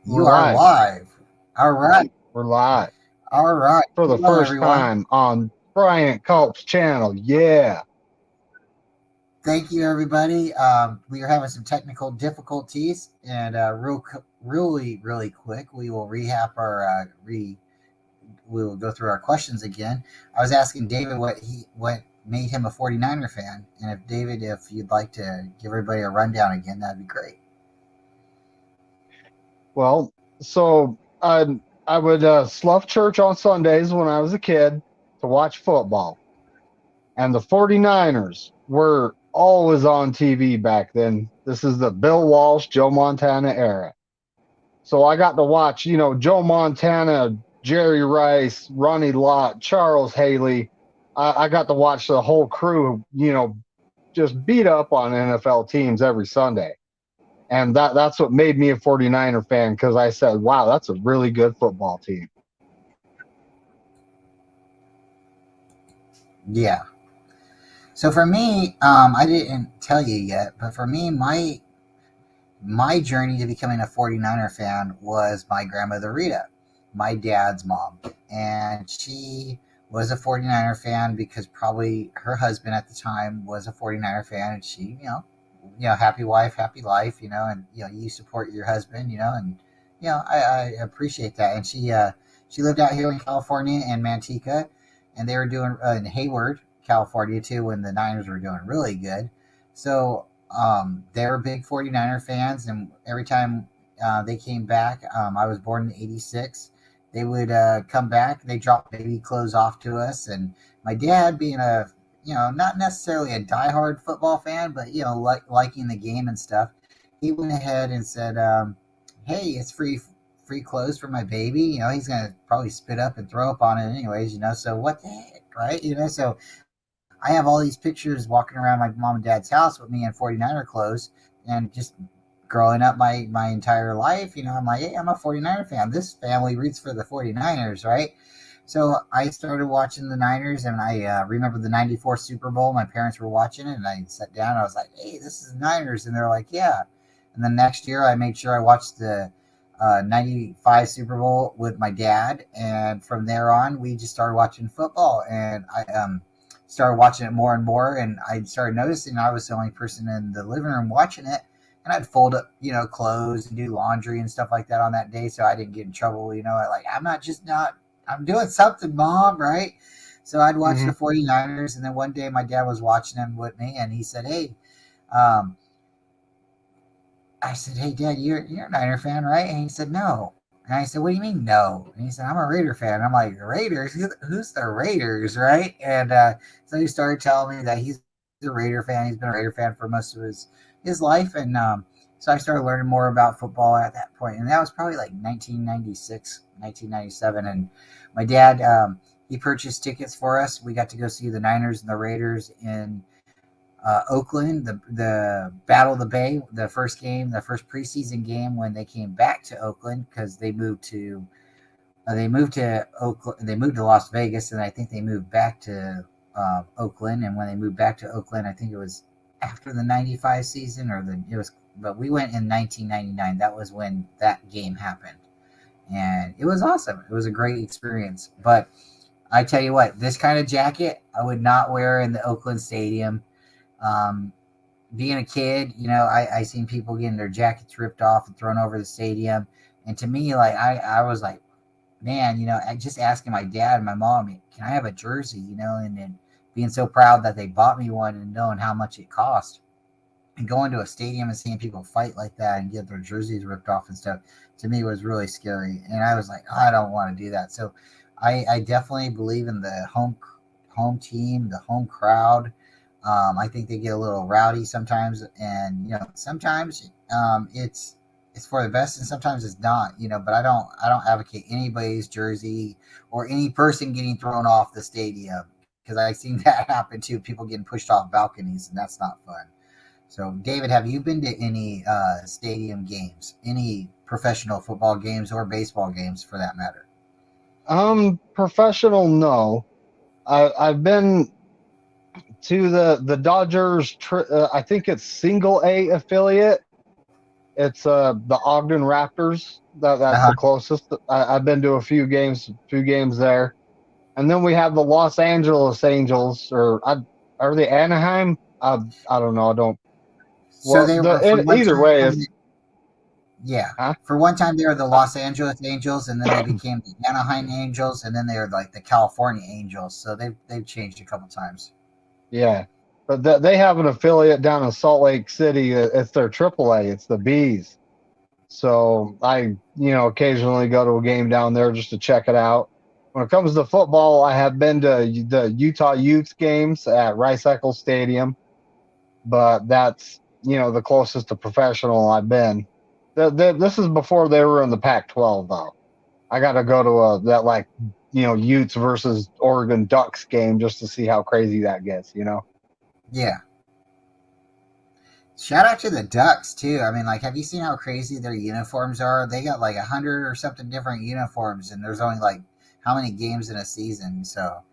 You We're are live. live. All right. We're live All right. for the Hello, first everyone. time on Bryant Culp's channel. Yeah. Thank you, everybody. We are having some technical difficulties, and really quick, we will we will go through our questions again. I was asking David what made him a 49er fan, and if you'd like to give everybody a rundown again, that'd be great. Well, so I would slough church on Sundays when I was a kid to watch football. And the 49ers were always on TV back then. This is the Bill Walsh, Joe Montana era. So I got to watch, Joe Montana, Jerry Rice, Ronnie Lott, Charles Haley. I got to watch the whole crew, just beat up on NFL teams every Sunday. And that's what made me a 49er fan, because I said, wow, that's a really good football team. Yeah. So for me, I didn't tell you yet, but for me, my journey to becoming a 49er fan was my grandmother Rita, my dad's mom. And she was a 49er fan because probably her husband at the time was a 49er fan. And she, happy wife, happy life, and, you support your husband, and, I appreciate that. And she lived out here in California in Manteca, and they were doing in Hayward, California too, when the Niners were doing really good. So they were big 49er fans, and every time they came back, I was born in '86. They would come back. They dropped baby clothes off to us, and my dad, being a not necessarily a diehard football fan, but liking the game and stuff, he went ahead and said, "Hey, it's free clothes for my baby. He's gonna probably spit up and throw up on it anyways. So what the heck, right? So I have all these pictures walking around my mom and dad's house with me in 49er clothes, and just growing up my entire life, I'm like, hey, I'm a 49er fan. This family roots for the 49ers, right? So I started watching the Niners, and I remember the '94 Super Bowl. My parents were watching it, and I sat down. And I was like, "Hey, this is the Niners," and they're like, "Yeah." And then next year, I made sure I watched the '95 Super Bowl with my dad, and from there on, we just started watching football, and I started watching it more and more, and I started noticing I was the only person in the living room watching it, and I'd fold up, clothes and do laundry and stuff like that on that day, so I didn't get in trouble. I'm not just not, I'm doing something, mom, right? So I'd watch Mm-hmm. the 49ers, and then one day my dad was watching them with me, and he said, "Hey," um, I said, "Hey, Dad, you're a Niner fan, right?" And he said, "No." And I said, "What do you mean, no?" And he said, "I'm a Raider fan." I'm like, "Raiders? Who's the Raiders, right?" And so he started telling me that he's a Raider fan. He's been a Raider fan for most of his life, and so I started learning more about football at that point. And that was probably like 1996, 1997. And my dad, he purchased tickets for us. We got to go see the Niners and the Raiders in Oakland, the Battle of the Bay, the first game, the first preseason game when they came back to Oakland, because they moved to Oakland, they moved to Las Vegas, and I think they moved back to Oakland. And when they moved back to Oakland, I think it was after the '95 season, but we went in 1999. That was when that game happened, and it was awesome. It was a great experience. But I tell you what, this kind of jacket I would not wear in the Oakland Stadium. Um, Being a kid, I seen people getting their jackets ripped off and thrown over the stadium. And to me, like, I was like, man, I just asking my dad and my mom, can I have a jersey, and then being so proud that they bought me one and knowing how much it cost. And going to a stadium and seeing people fight like that and get their jerseys ripped off and stuff, to me was really scary. And I was like, oh, I don't want to do that. So I definitely believe in the home team, the home crowd. I think they get a little rowdy sometimes, and sometimes it's for the best, and sometimes it's not. But I don't advocate anybody's jersey or any person getting thrown off the stadium, because I've seen that happen too. People getting pushed off balconies, and that's not fun. So, David, have you been to any stadium games, any professional football games or baseball games for that matter? Professional, no. I've been to the Dodgers. I think it's single A affiliate It's the Ogden Raptors. That's Uh-huh. the closest. I've been to a few games there. And then we have the Los Angeles Angels, are they Anaheim? I don't know. I don't. So Well, they were for one either way, time. it's Yeah. huh? For one time, they were the Uh, Los Angeles Angels, and then they became the Anaheim Angels, and then they were like the California Angels. So they've changed a couple times. yeah, but they have an affiliate down in Salt Lake City. It's their AAA. It's the Bees. So occasionally go to a game down there just to check it out. When it comes to football, I have been to the Utah Utes games at Rice Eccles Stadium, but that's the closest to professional I've been. This is before they were in the Pac-12 though. I got to go to that like Utes versus Oregon Ducks game just to see how crazy that gets. Yeah. Shout out to the Ducks too. I mean, like, have you seen how crazy their uniforms are? They got like 100 or something different uniforms, and there's only like how many games in a season. So,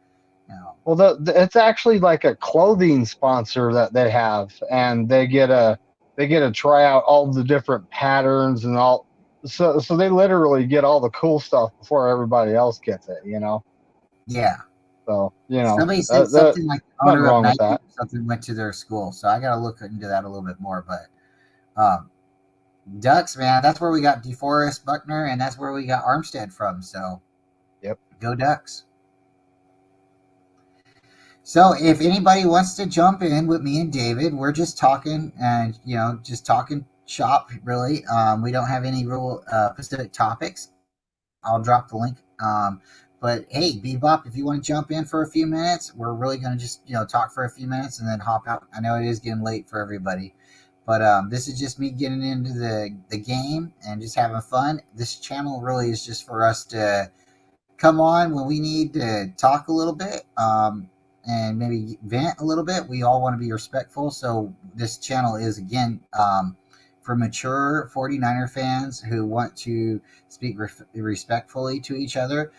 you know, Well, it's actually like a clothing sponsor that they have, and they get to try out all the different patterns and all. So they literally get all the cool stuff before everybody else gets it. yeah. So Somebody said that something like the nothing owner of wrong with Nike that. or something went to their school. So I got to look into that a little bit more. But um, Ducks, man, that's where we got DeForest Buckner, and that's where we got Armstead from. So Yep. go Ducks. So if anybody wants to jump in with me and David, we're just talking and just talking shop. Really, we don't have any real specific topics. I'll drop the link. But hey, Bebop, if you want to jump in for a few minutes, we're really going to just talk for a few minutes and then hop out. I know it is getting late for everybody, but this is just me getting into the game and just having fun. This channel really is just for us to come on when we need to talk a little bit, and maybe vent a little bit. We all want to be respectful. So this channel is, again, for mature 49er fans who want to speak respectfully to each other.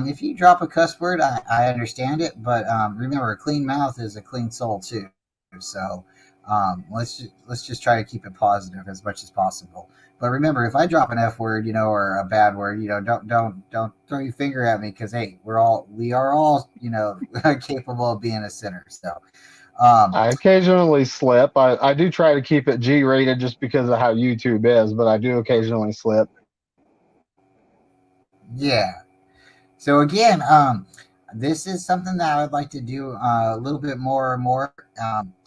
If you drop a cuss word, I understand it, but remember, a clean mouth is a clean soul too. So let's just try to keep it positive as much as possible. But remember, if I drop an F word, or a bad word, don't throw your finger at me, because hey, we are all capable of being a sinner. So, um, I occasionally slip. I do try to keep it G rated just because of how YouTube is, but I do occasionally slip. yeah. So again, this is something that I would like to do a little bit more and more.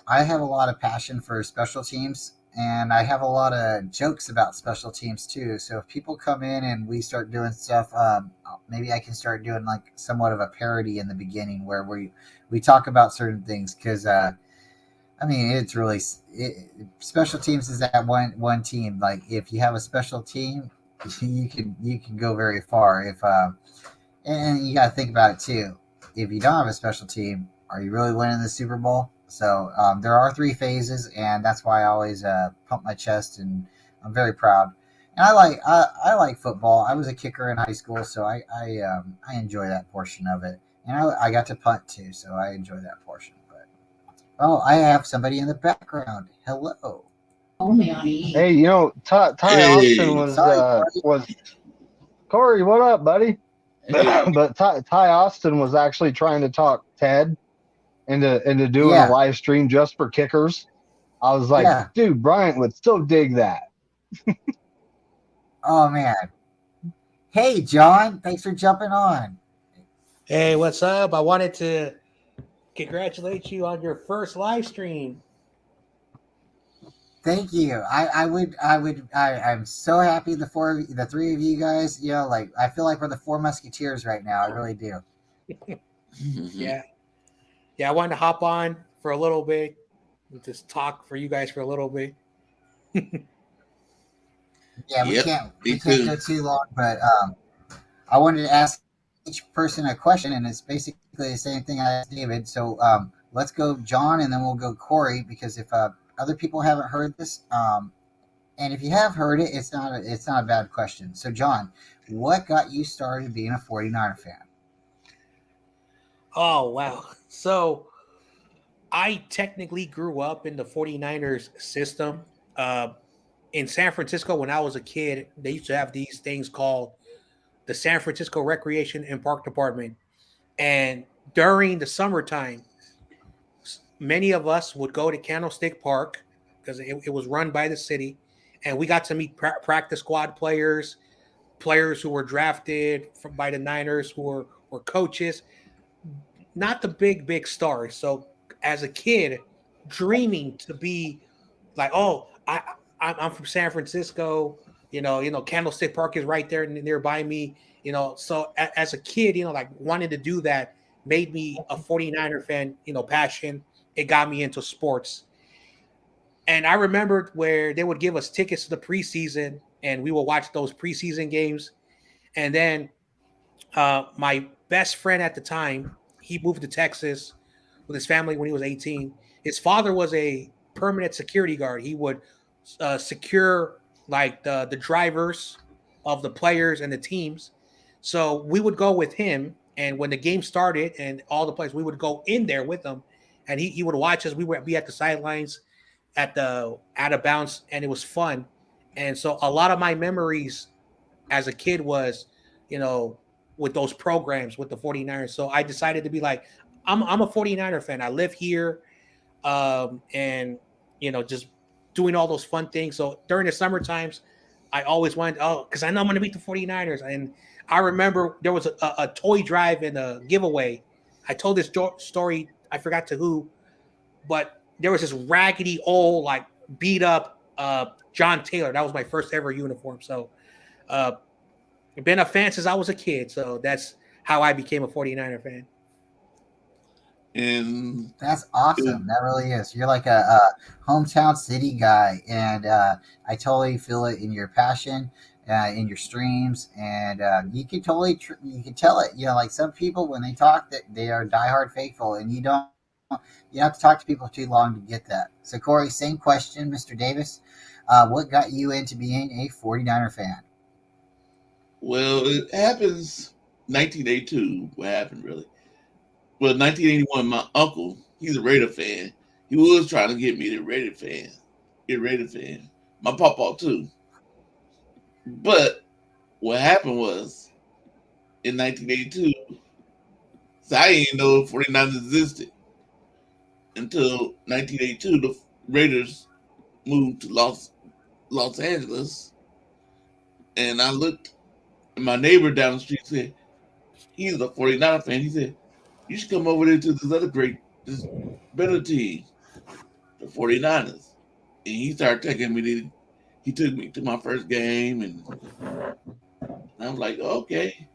I have a lot of passion for special teams, and I have a lot of jokes about special teams too. So if people come in and we start doing stuff, maybe I can start doing like somewhat of a parody in the beginning where we talk about certain things, because I mean, it's really special teams is that one team. Like, if you have a special team, you can go very far. If and you got to think about it too. If you don't have a special team, are you really winning the Super Bowl? So there are three phases, and that's why I always pump my chest, and I'm very proud. And I like football. I was a kicker in high school, so I enjoy that portion of it. And I got to punt too, so I enjoy that portion. But oh, I have somebody in the background. Hello. Only on E. Hey, Ty Austin Hey, Sorry, was Corey. What up, buddy? hey, But Ty Austin was actually trying to talk Ted into doing a yeah, live stream just for kickers. I was like, yeah. dude, Bryant would so dig that. Oh man. Hey, John. Thanks for jumping on. Hey, what's up? I wanted to congratulate you on your first live stream. Thank you. I'm so happy the three of you guys, like, I feel like we're the four musketeers right now. I really do. Yeah. Yeah, I wanted to hop on for a little bit and just talk for you guys for a little bit. Yeah, we yep, can't me we can't too. go too long, but I wanted to ask each person a question, and it's basically the same thing I asked David. So let's go John, and then we'll go Corey, because if other people haven't heard this, and if you have heard it, it's not a bad question. So John, what got you started being a 49er fan? Oh, wow. So I technically grew up in the 49ers system. Uh, in San Francisco, when I was a kid, they used to have these things called the San Francisco Recreation and Park Department. And during the summertime, many of us would go to Candlestick Park because it was run by the city. And we got to meet practice squad players, players who were drafted by the Niners, were coaches, not the big stars. So as a kid, dreaming to be like, oh, I'm from San Francisco. Candlestick Park is right there nearby me. So as a kid, like wanting to do that made me a 49er fan. Passion. It got me into sports. And I remembered where they would give us tickets to the preseason, and we would watch those preseason games. And then my best friend at the time, he moved to Texas with his family when he was 18. His father was a permanent security guard. He would secure like the drivers of the players and the teams. So we would go with him, and when the game started and all the players, we would go in there with him, and he would watch us. We would be at the sidelines, at the out of bounds, and it was fun. And so a lot of my memories as a kid was, with those programs with the 49ers. So I decided to be like, I'm a 49er fan. I live here, and just doing all those fun things. So during the summer times, I always wanted, because I know I'm going to beat the 49ers. And I remember there was a toy drive and a giveaway. I told this story, I forgot to who, but there was this raggedy old, like beat up John Taylor. That was my first ever uniform. So I've been a fan since I was a kid. So that's how I became a 49er fan. And that's awesome. That really is. You're like a hometown city guy, and I totally feel it in your passion, in your streams, and you can totally you can tell it. Like some people when they talk, that they are diehard faithful, and you don't have to talk to people too long to get that. So Korey, same question, Mr. Davis. What got you into being a 49er fan? Well, it happens 1982. What happened really? Well, 1981, my uncle, he's a Raider fan. He was trying to get me to Raider fan. My papa too. But what happened was in 1982, so I didn't know 49ers existed until 1982. The Raiders moved to Los Angeles, and I looked, and my neighbor down the street said he's a 49er fan. He said, you should come over there to this better team, the 49ers. And he started taking me he took me to my first game, and I'm like, okay,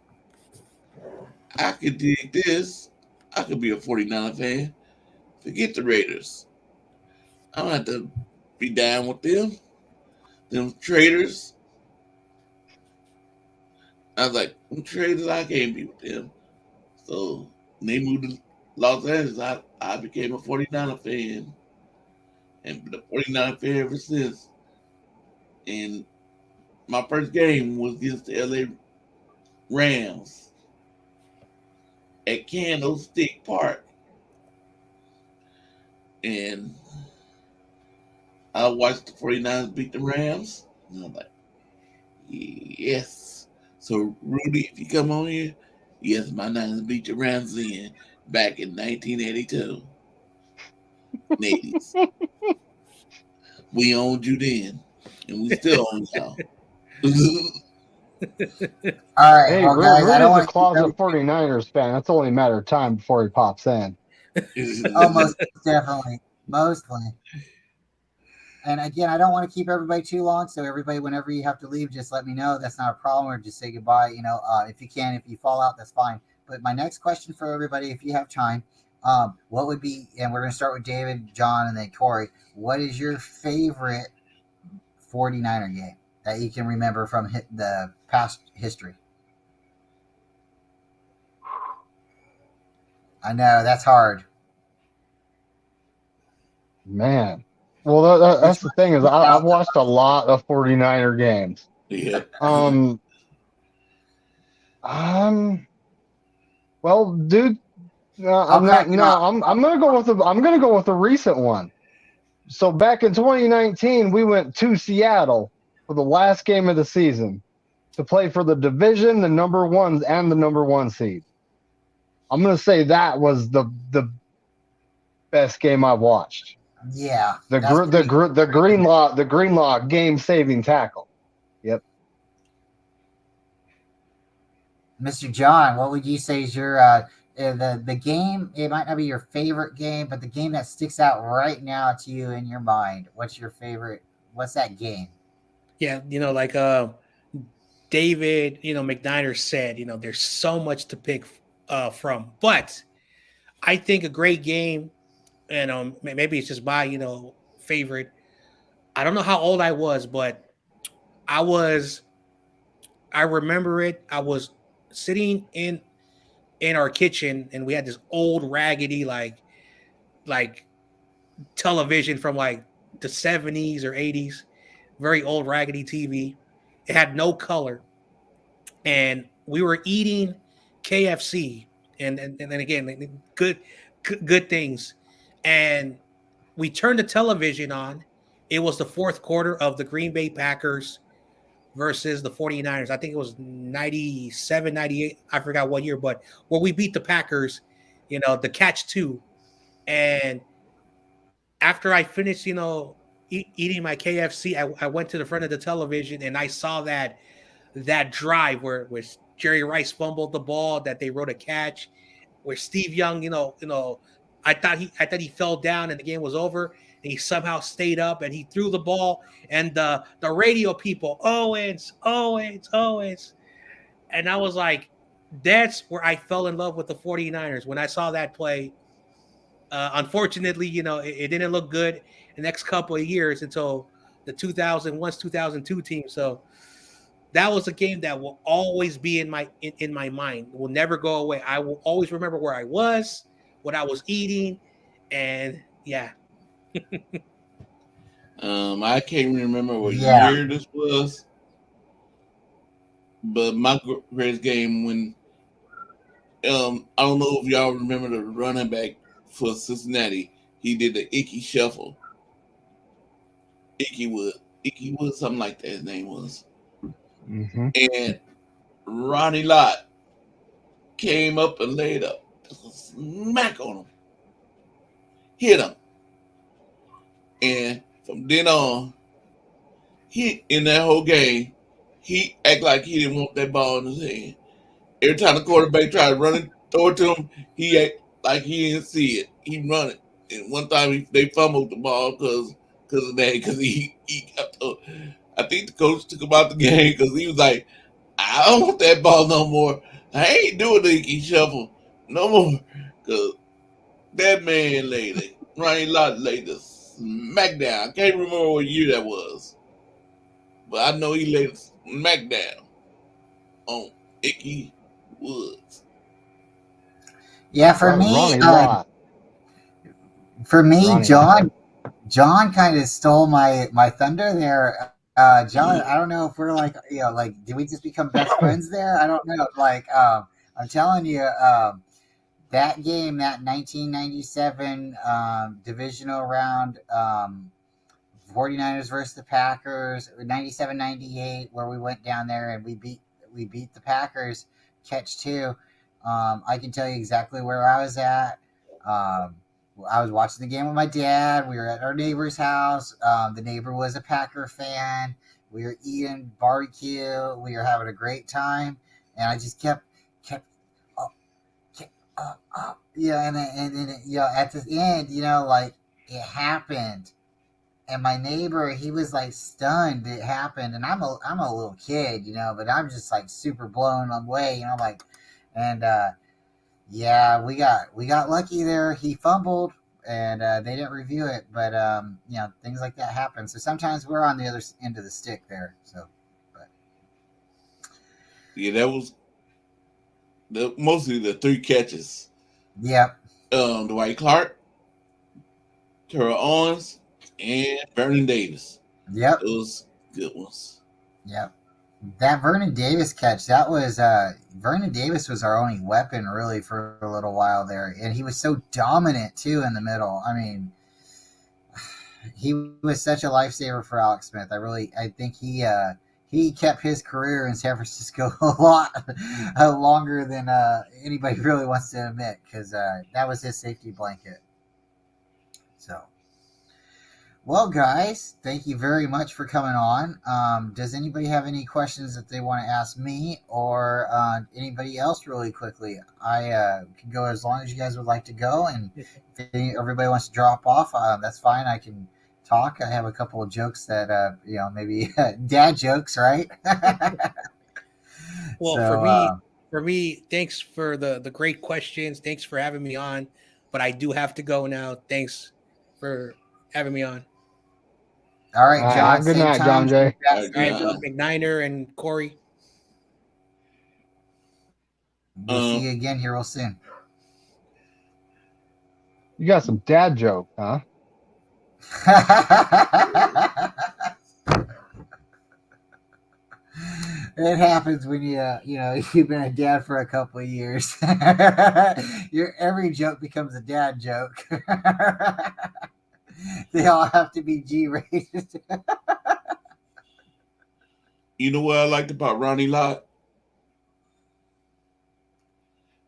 I could dig this. I could be a 49er fan. Forget the Raiders. I don't have to be down with them traders. I was like, them traders, I can't be with them. So when they moved to Los Angeles, I became a 49er fan, and been a 49er fan ever since. And my first game was against the LA Rams at Candlestick Park. And I watched the 49ers beat the Rams. And I'm like, yes. So, Rudy, if you come on here, yes, my Niners beat the Rams then back in 1982. 80s. We owned you then, and we still own y'all. All right, Hey, well, guys, I don't Rudy's a want to closet 49ers fan. It's only a matter of time before he pops in. Oh, most definitely, mostly. And again, I don't want to keep everybody too long. So everybody, whenever you have to leave, just let me know. That's not a problem, or just say goodbye. If you can, if you fall out, that's fine. But my next question for everybody, if you have time, what would be? And we're going to start with David, John, and then Korey. What is your favorite 49er game that you can remember from the past history? I know that's hard. Man. Well, that's the thing is I've watched a lot of 49er games. Yeah. Well, dude, I'm gonna go with the recent one. So back in 2019, we went to Seattle for the last game of the season to play for the division, the number ones, and the number one seed. I'm gonna say that was the best game I've watched. Yeah, The that's pretty. Greenlaw game saving tackle. Yep. Mr. John, what would you say is your the game? It might not be your favorite game, but the game that sticks out right now to you in your mind. What's your favorite? What's that game? Yeah, like David, McNiner said, there's so much to pick from, but I think a great game, and maybe it's just my favorite. I don't know how old I was, but I was. I remember it. I was sitting in our kitchen, and we had this old raggedy like television from like the 70s or 80s, very old raggedy TV. It had no color, and we were eating KFC, and then again, good things, and we turned the television on. It was the fourth quarter of the Green Bay Packers versus the 49ers. I think it was 97, 98. I forgot what year, but where we beat the Packers, the catch two. And after I finished, eating my KFC, I went to the front of the television and I saw that drive where Jerry Rice fumbled the ball, that they wrote a catch, where Steve Young, I thought he fell down and the game was over, and he somehow stayed up and he threw the ball, and the radio people, Owens, Owens, Owens. And I was like, that's where I fell in love with the 49ers when I saw that play. Unfortunately, it didn't look good the next couple of years until the 2001, 2002 team. So that was a game that will always be in my mind. It will never go away. I will always remember where I was, what I was eating, and yeah. I can't remember what Yeah, year this was, but my greatest game when I don't know if y'all remember the running back for Cincinnati. He did the Icky Shuffle. Icky Wood, something like that. His name was, Mm-hmm. and Ronnie Lott came up and laid a smack on him, hit him, and from then on, he in that whole game, he act like he didn't want that ball in his hand. Every time the quarterback tried to run it, throw it to him, he act like he didn't see it. He run it, and one time they fumbled the ball because of that. Because he got I think the coach took him out the game because he was like, I don't want that ball no more. I ain't doing the Icky Shuffle no more. Because that man laid it. Ronnie Lott laid the smack down. I can't remember what year that was. But I know he laid a smack down on Icky Woods. yeah. For me, Ronnie Lott. Ronnie Lott. John kind of stole my thunder there. John, I don't know if we're like, like, did we just become best friends there? I don't know. Like, I'm telling you, that game, that 1997 divisional round, 49ers versus the Packers, 97-98, where we went down there and we beat the Packers, catch two. I can tell you exactly where I was at. I was watching the game with my dad. We were at our neighbor's house. The neighbor was a Packer fan. We were eating barbecue. We were having a great time, and I just kept up, yeah. And at the end, like, it happened, and my neighbor, he was like stunned it happened, and I'm a little kid, but I'm just like super blown away, like, and yeah, we got lucky there. He fumbled, and they didn't review it, but things like that happen. So sometimes we're on the other end of the stick there. So, but Yeah, that was mostly the three catches. yep, Dwight Clark, Terrell Owens, and Vernon Davis. yep, Those good ones. yep. That Vernon Davis catch, that was Vernon Davis was our only weapon really for a little while there, and he was so dominant too in the middle. I mean, he was such a lifesaver for Alex Smith. I think he kept his career in San Francisco a lot longer than anybody really wants to admit, because that was his safety blanket. So, well, guys, thank you very much for coming on. Does anybody have any questions that they want to ask me or anybody else really quickly? I can go as long as you guys would like to go, and if everybody wants to drop off, that's fine. I can talk. I have a couple of jokes that maybe dad jokes, right? Well, So, for me, thanks for the great questions. Thanks for having me on. But I do have to go now. Thanks for having me on. all All right, right, have John, a good same night, time. Jon Jay. All right, All good right, night. McNiner and Korey. We'll see you again here real soon. You got some dad joke, huh? It happens when you've been a dad for a couple of years. Your every joke becomes a dad joke. They all have to be G-rated. You know what I liked about Ronnie Lott?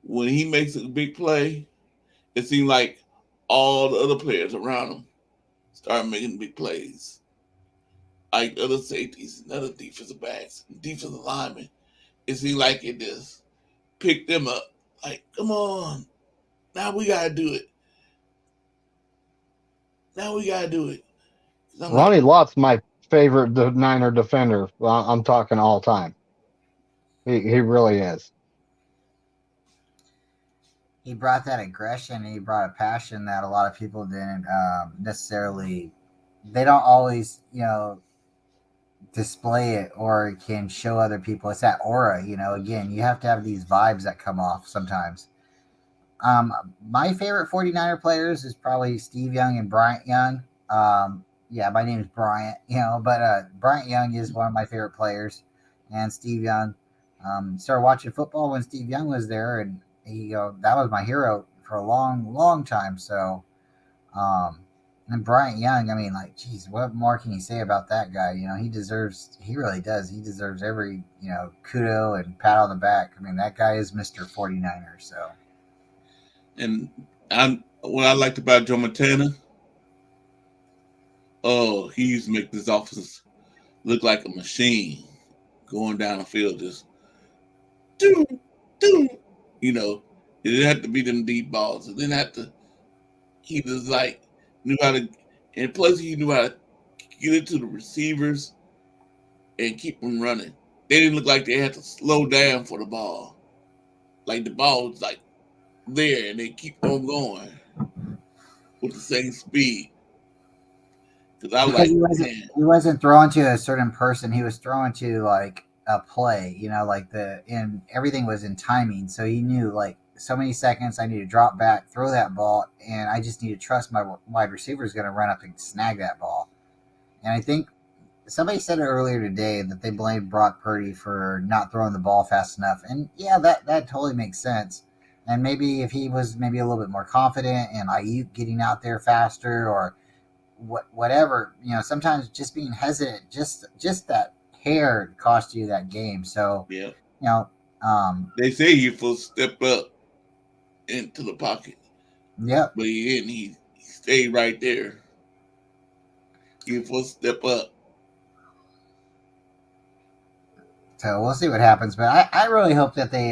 When he makes a big play, it seemed like all the other players around him start making big plays. Like other safeties and other defensive backs, defensive linemen. It seemed like it just picked them up. Like, come on. Now we gotta do it. Now we gotta do it. 'Cause I'm like, Ronnie Lott's my favorite Niner defender. Well, I'm talking all time. He really is. He brought that aggression and he brought a passion that a lot of people didn't necessarily. They don't always, display it or can show other people. It's that aura, again, you have to have these vibes that come off sometimes. My favorite 49er players is probably Steve Young and Bryant Young. Yeah, my name is Bryant, but Bryant Young is one of my favorite players, and Steve Young. Started watching football when Steve Young was there, and that was my hero for a long, long time. So, um, and Bryant Young, I mean, like, geez, what more can you say about that guy? He really does. He deserves every, kudo and pat on the back. I mean, that guy is Mr. 49er. So, and what I liked about Joe Montana, oh, he used to make this offense look like a machine going down the field, just do, do. It didn't have to be them deep balls. It didn't have to. He was like knew how to, and plus he knew how to get it to the receivers and keep them running. They didn't look like they had to slow down for the ball. Like the ball was like there, and they keep on going with the same speed. Because I was because like, he man, wasn't throwing to a certain person. He was throwing to like a play, like and everything was in timing. So he knew like so many seconds I need to drop back, throw that ball, and I just need to trust my wide receiver is going to run up and snag that ball. And I think somebody said it earlier today that they blamed Brock Purdy for not throwing the ball fast enough. And yeah, that totally makes sense. And maybe if he was maybe a little bit more confident and Ayuk getting out there faster or whatever, sometimes just being hesitant, just that hair cost you that game. So, yeah. you know, um, They say he supposed to step up into the pocket, yep. but he didn't. He stayed right there. He was supposed to step up. So we'll see what happens. But I really hope that they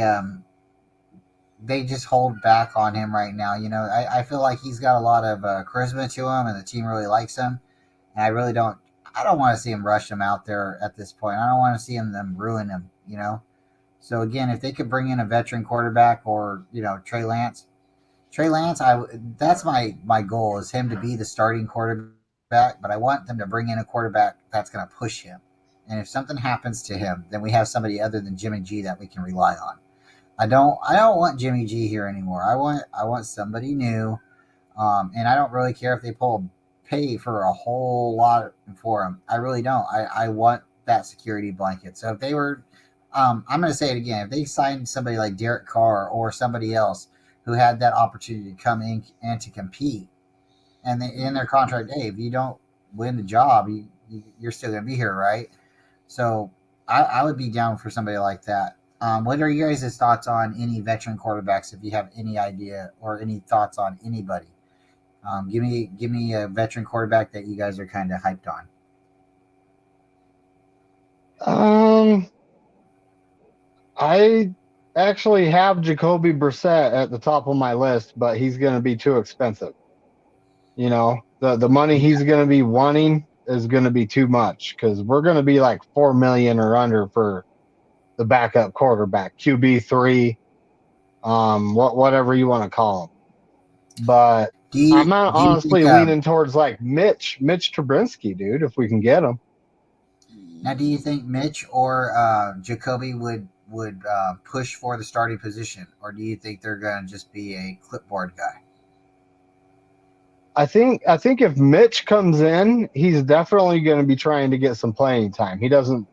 just hold back on him right now. I feel like he's got a lot of charisma to him, and the team really likes him. And I really don't. I don't want to see him rush him out there at this point. I don't want to see them ruin him. So again, if they could bring in a veteran quarterback or Trey Lance, that's my goal is him to be the starting quarterback. But I want them to bring in a quarterback that's going to push him. And if something happens to him, then we have somebody other than Jimmy G that we can rely on. I don't want Jimmy G here anymore. I want somebody new. And I don't really care if they pay for a whole lot for him. I really don't. I want that security blanket. So if they were, I'm going to say it again. If they signed somebody like Derek Carr or somebody else who had that opportunity to come in and to compete, and in their contract, hey, if you don't win the job, you're still going to be here, right? So I would be down for somebody like that. What are your guys' thoughts on any veteran quarterbacks? If you have any idea or any thoughts on anybody, give me a veteran quarterback that you guys are kind of hyped on. I actually have Jacoby Brissett at the top of my list, but he's going to be too expensive. You know, the money he's going to be wanting is going to be too much because we're going to be like 4 million or under for the backup quarterback, QB3, whatever you want to call him. But I'm not Do you honestly think leaning towards like Mitch Trubinsky, dude, if we can get him. now? Do you think Mitch or Jacoby would push for the starting position, or do you think they're going to just be a clipboard guy? I think if Mitch comes in, he's definitely going to be trying to get some playing time. He doesn't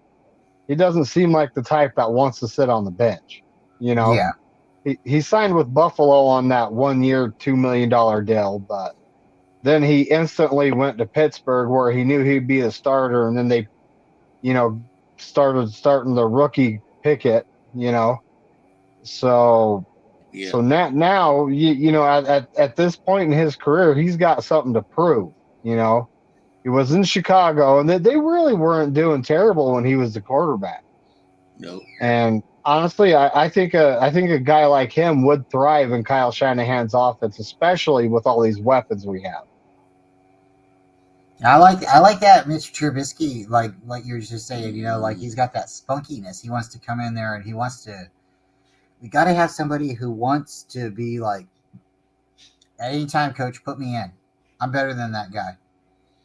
seem like the type that wants to sit on the bench. You know, Yeah, he signed with Buffalo on that 1 year, $2 million deal, but then he instantly went to Pittsburgh where he knew he'd be a starter, and then they, you know, starting the rookie Pickett, you know. So Yeah. so now you know at this point in his career, he's got something to prove, you know. He was in Chicago, and they really weren't doing terrible when he was the quarterback. No. And honestly, I think a guy like him would thrive in Kyle Shanahan's offense, especially with all these weapons we have. I like that Mitch Trubisky, like you were just saying, you know, like he's got that spunkiness. He wants to come in there and he wants to. We got to have somebody who wants to be like, at any time, coach, put me in. I'm better than that guy.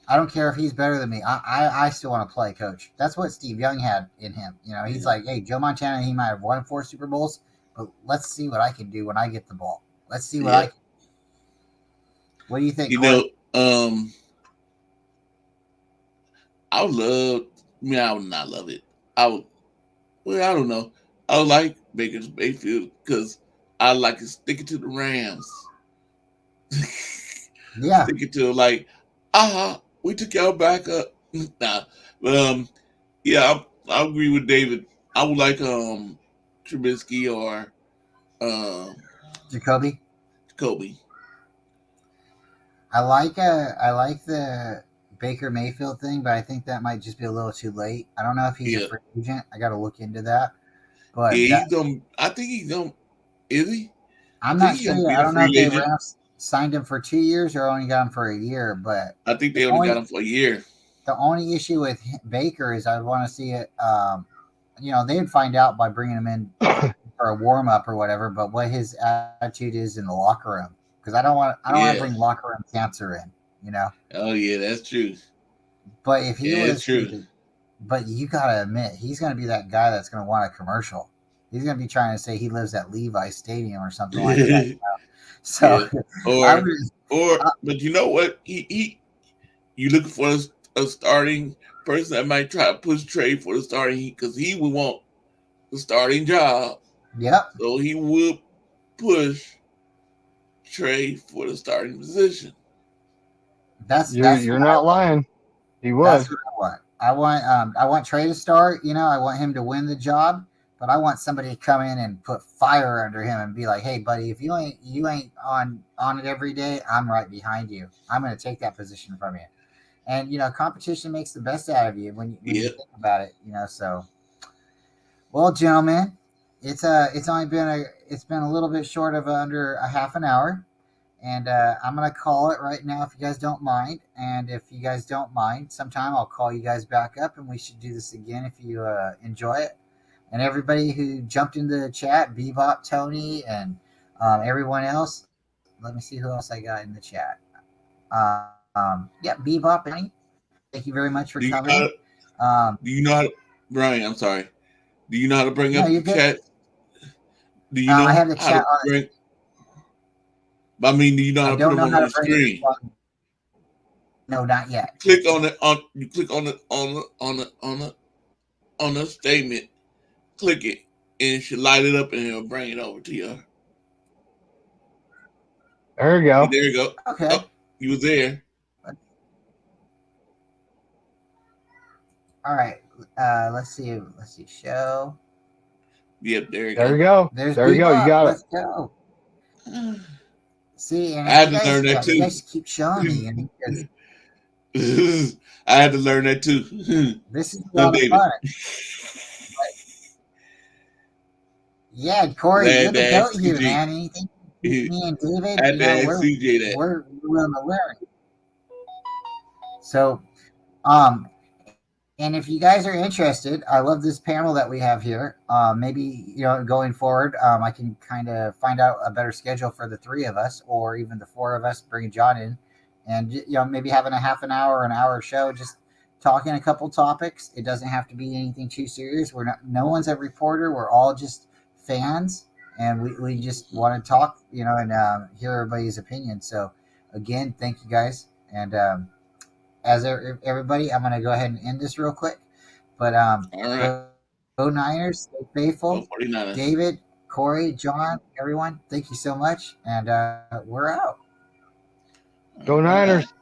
I don't care if he's better than me. I still want to play, coach. That's what Steve Young had in him. You know, he's like, hey, Joe Montana, he might have won 4 Super Bowls, but let's see what I can do when I get the ball. Let's see what I can. What do you think, You Corey? know, I would love. I mean, I would not love it. I would. Well, I don't know. I would like Baker Mayfield because I like sticking to the Rams. Yeah. Sticking to like, we took y'all back up. Nah, but yeah, I agree with David. I would like Trubisky or um Jacoby. Kobe. I like the Baker Mayfield thing, but I think that might just be a little too late. I don't know if he's a Yeah, free agent. I got to look into that. yeah, But that he's gonna. I think he's gonna. Is he? I I'm think not he's sure gonna yet. be I a don't know if free they agent. Rams signed him for 2 years or only got him for a year. But I think the they only got only him for a year. the only issue with Baker is I want to see it. You know, they'd find out by bringing him in for a warm up or whatever. But what his attitude is in the locker room, because I don't want to Yeah. bring locker room cancer in. You know, Oh yeah, that's true. but if he Yeah, it's was true. but you gotta admit, he's gonna be that guy that's gonna want a commercial. He's gonna be trying to say he lives at Levi Stadium or something like that. So Yeah. I Or was, but you know what? He you looking for a starting person that might try to push trade for the starting because he would want the starting job. yep. So he would push trade for the starting position. That's You're what I not want. lying. He That's would. what I want. I want Trey to start. You know, I want him to win the job, but I want somebody to come in and put fire under him and be like, "Hey, buddy, if you ain't on it every day, I'm right behind you. I'm going to take that position from you." And you know, competition makes the best out of you when you Yep. think about it. You know, so well, gentlemen, it's only been it's been a little bit short of under a half an hour, and I'm gonna call it right now if you guys don't mind. And if you guys don't mind, sometime I'll call you guys back up, and we should do this again if you enjoy it. And everybody who jumped into the chat, Bebop, Tony, and everyone else. Let me see who else I got in the chat. Yeah, Bebop, and Tony. Thank you very much for Do you know how coming. to, do you know how to, Brian, I'm sorry. Do you know how to bring No, up you're the good. chat? Do you I know have the how chat to on. bring I mean, do you know how I to put don't them know on how to the bring it screen? up. No, not yet. Click on it on you click on the statement. Click it and it should light it up and it'll bring it over to you. There you Yeah, go. there you go. Okay. Oh, you was there. All right. Let's see. Let's see. Show. Yep, there you There you go. go. There's There you go. You Bebop. got it. Let's go. See, and I if had you to guys, learn that you too. guys keep showing me, and because I had to learn that too. this is a Huh, lot of David. fun. Yeah, Korey, I had you're to the ask goat here, CJ. man. Anything me and David, I had to ask we're CJ that. we're willing to learn. So, um, and if you guys are interested, I love this panel that we have here. Maybe going forward, I can kind of find out a better schedule for the three of us, or even the four of us, bringing John in, and maybe having a half an hour or an hour show, just talking a couple topics. It doesn't have to be anything too serious. We're not. No one's a reporter. We're all just fans, and we just want to talk, and hear everybody's opinion. So, again, thank you guys, and as everybody, I'm going to go ahead and end this real quick. But All right. go Niners, stay faithful. Go 49ers. David, Korey, John, everyone, thank you so much. And we're out. Go Niners.